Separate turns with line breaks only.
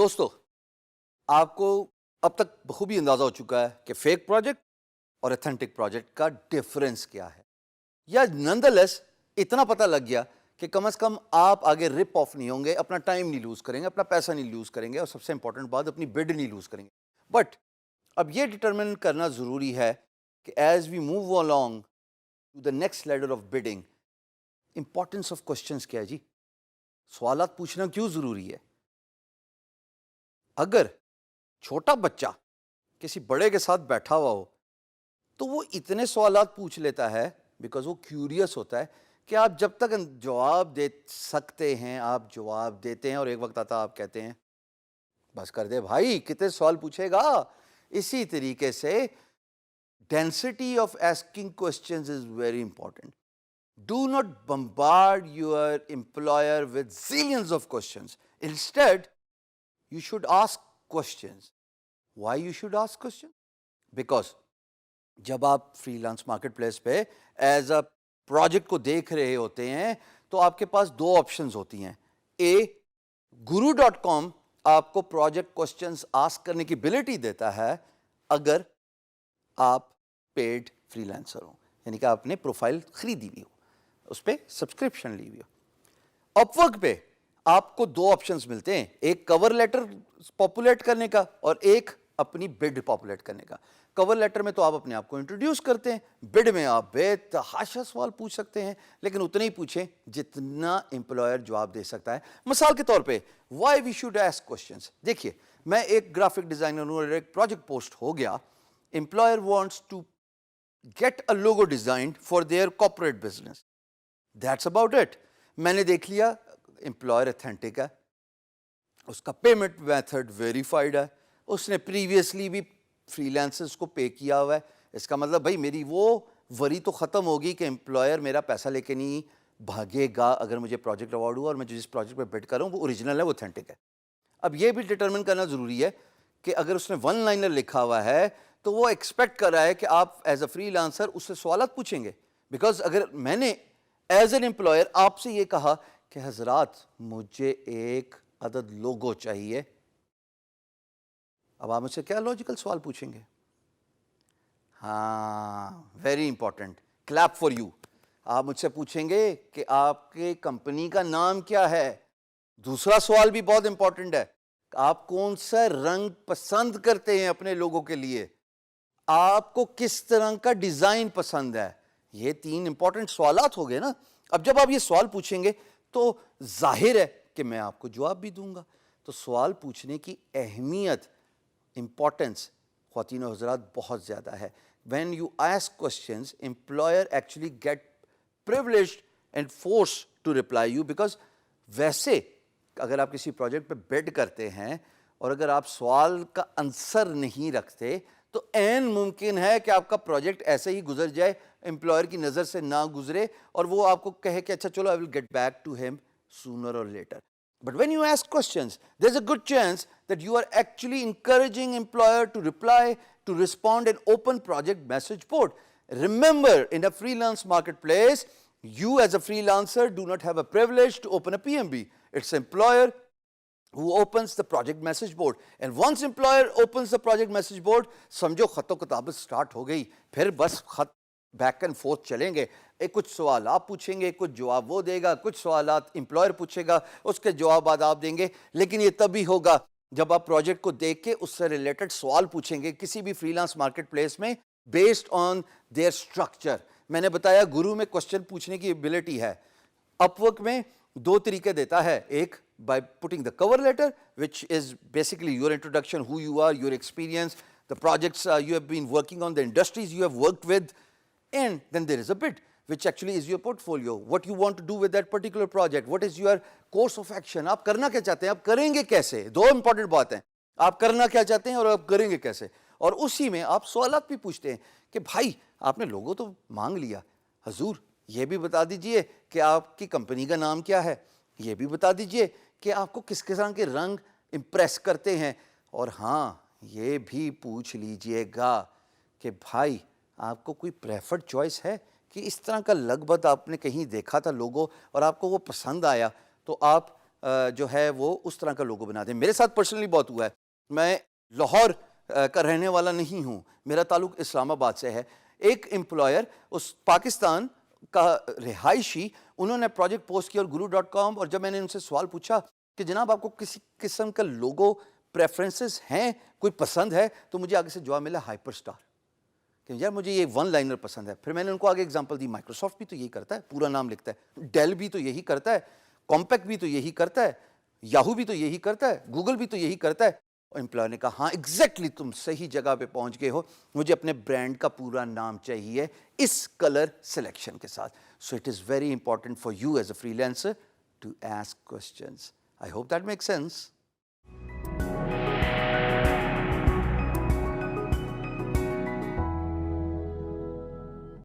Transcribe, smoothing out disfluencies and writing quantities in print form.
दोस्तों, आपको अब तक बखूबी अंदाजा हो चुका है कि फेक प्रोजेक्ट और ऑथेंटिक प्रोजेक्ट का डिफरेंस क्या है, या नॉनदलेस इतना पता लग गया कि कम से कम आप आगे रिप ऑफ नहीं होंगे, अपना टाइम नहीं लूज करेंगे, अपना पैसा नहीं लूज करेंगे, और सबसे इंपॉर्टेंट बात, अपनी बिड नहीं लूज करेंगे। बट अब ये डिटरमिन करना जरूरी है कि as we move along to the next level of bidding, importance of questions क्या है जी। सवालात पूछना क्यों जरूरी है? अगर छोटा बच्चा किसी बड़े के साथ बैठा हुआ हो तो वो इतने सवालात पूछ लेता है बिकॉज वो क्यूरियस होता है कि आप जब तक जवाब दे सकते हैं आप जवाब देते हैं, और एक वक्त आता है आप कहते हैं बस कर दे भाई, कितने सवाल पूछेगा। इसी तरीके से density of asking questions is very important. Do not bombard your employer with zillions of questions. Instead, you should ask questions. Why you should ask questions? Because जब आप फ्रीलांस मार्केट प्लेस पे एज अ प्रोजेक्ट को देख रहे होते हैं तो आपके पास दो ऑप्शंस होती हैं. ए, guru.com आपको प्रोजेक्ट क्वेश्चंस आस्क करने की एबिलिटी देता है अगर आप पेड फ्रीलांसर हो, यानी कि आपने प्रोफाइल खरीदी हुई हो, उस पर सब्सक्रिप्शन ली हुई हो. अपवर्क पे आपको दो ऑप्शंस मिलते हैं, एक कवर लेटर पॉपुलेट करने का और एक अपनी बिड पॉपुलेट करने का. कवर लेटर में तो आप अपने आप को इंट्रोड्यूस करते हैं, बिड में आप बेतहाशा सवाल पूछ सकते हैं, लेकिन उतने ही पूछें जितना एम्प्लॉयर जवाब दे सकता है. मिसाल के तौर पे why we should ask questions. देखिए, मैं एक ग्राफिक डिजाइनर हूं और एक प्रोजेक्ट पोस्ट हो गया, employer wants to get a logo design for their corporate business. That's about it. मैंने देख लिया एम्प्लॉयर ऑथेंटिक है, उसका पेमेंट मेथड वेरीफाइड है, उसने प्रीवियसली भी फ्रीलांसर्स को पे किया हुआ है. इसका मतलब भाई मेरी वो वरी तो ख़त्म होगी कि एम्प्लॉयर मेरा पैसा लेके नहीं भागेगा अगर मुझे प्रोजेक्ट अवार्ड हुआ और मैं जिस प्रोजेक्ट पे बिड कर रहा हूँ वो ओरिजिनल है, वो ऑथेंटिक है. अब ये भी डिटरमिन करना ज़रूरी है कि अगर उसने वन लाइनर लिखा हुआ है तो वो एक्सपेक्ट कर रहा है कि आप एज अ फ्रीलांसर उससे सवालात पूछेंगे. बिकॉज अगर मैंने एज एन एम्प्लॉयर आपसे ये कहा कि हजरात मुझे एक अदद लोगो चाहिए, अब आप मुझसे क्या लॉजिकल सवाल पूछेंगे? हाँ, very important, clap for you. आप मुझसे पूछेंगे कि आपके कंपनी का नाम क्या है. दूसरा सवाल भी बहुत इंपॉर्टेंट है, आप कौन सा रंग पसंद करते हैं अपने लोगों के लिए, आपको किस तरह का डिजाइन पसंद है. ये तीन इंपॉर्टेंट सवालात हो गए ना. अब जब आप ये सवाल पूछेंगे तो जाहिर है कि मैं आपको जवाब भी दूंगा. तो सवाल पूछने की अहमियत, इंपॉर्टेंस ख्वातीन और हज़रात बहुत ज़्यादा है. When you ask questions, employer actually get privileged and force to reply you. Because वैसे अगर आप किसी प्रोजेक्ट पे बिड करते हैं और अगर आप सवाल का आंसर नहीं रखते तो ऐन मुमकिन है कि आपका प्रोजेक्ट ऐसे ही गुजर जाए, एम्प्लॉयर की नज़र से ना गुजरे और वो आपको कहे कि अच्छा चलो I will get back to him sooner or later. But when you ask questions, there's a good chance that you are actually encouraging employer to reply, to respond an open project message board. Remember, in a freelance marketplace, you as a freelancer do not have a privilege to open a PMB. It's employer who opens the project message board. And once employer opens the project message board, समझो खतो किताबत start हो गई, फिर बस खत back and fourth चलेंगे. एक कुछ सवाल आप पूछेंगे, कुछ जवाब वो देगा, कुछ सवाल एम्प्लॉयर पूछेगा, उसके जवाब आप देंगे. लेकिन ये तभी होगा जब आप प्रोजेक्ट को देख के उससे रिलेटेड सवाल पूछेंगे किसी भी फ्रीलांस मार्केट प्लेस में बेस्ड ऑन देयर स्ट्रक्चर. मैंने बताया गुरु में क्वेश्चन पूछने की एबिलिटी है. अपवर्क में दो तरीके देता है, एक by putting the cover letter, which is basically your introduction, who you are, your experience, the projects you have been working on, the industries you have worked with, and then there is a bid, which actually is your portfolio, what you want to do with that particular project, what is your course of action. आप करना क्या चाहते हैं, आप करेंगे कैसे. दो important बातें हैं, आप करना क्या चाहते हैं और आप करेंगे कैसे. और उसी में आप सवालात भी पूछते हैं कि भाई आपने लोगो तो मांग लिया, हजूर ये भी बता दीजिए कि आपकी कंपनी का नाम क्या है, ये भी बता दीजिए कि आपको किस तरह के रंग इम्प्रेस करते हैं, और हाँ ये भी पूछ लीजिएगा कि भाई आपको कोई प्रेफर्ड चॉइस है कि इस तरह का लगभग आपने कहीं देखा था लोगो और आपको वो पसंद आया तो आप جو ہے وہ اس طرح کا لوگو بنا دیں. میرے ساتھ پرسنلی بہت ہوا ہے. میں لاہور کا رہنے والا نہیں ہوں, میرا تعلق اسلام آباد سے ہے. ایک امپلائر اس پاکستان کا رہائشی, انہوں نے پروجیکٹ پوسٹ کیا اور guru.com, اور جب میں نے ان سے سوال پوچھا کہ جناب آپ کو کسی قسم کا لوگو پریفرنسز ہیں, کوئی پسند ہے, تو مجھے آگے سے جواب ملا ہائپر اسٹار, کہ یار مجھے یہ ون لائنر پسند ہے. پھر میں نے ان کو آگے اگزامپل دی, مائکروسافٹ بھی تو یہی کرتا ہے, پورا نام لکھتا ہے. ڈیل بھی تو یہی کرتا ہے, کمپیکٹ بھی تو یہی کرتا ہے, یاہو بھی تو یہی کرتا ہے, گوگل بھی تو یہی کرتا ہے. امپلائر نے کہا ہاں ایگزیکٹلی تم صحیح جگہ پہ پہنچ گئے ہو, مجھے اپنے برانڈ کا پورا نام چاہیے اس کلر سلیکشن کے ساتھ. So it is very important for you as a freelancer to ask questions. I hope that make sense.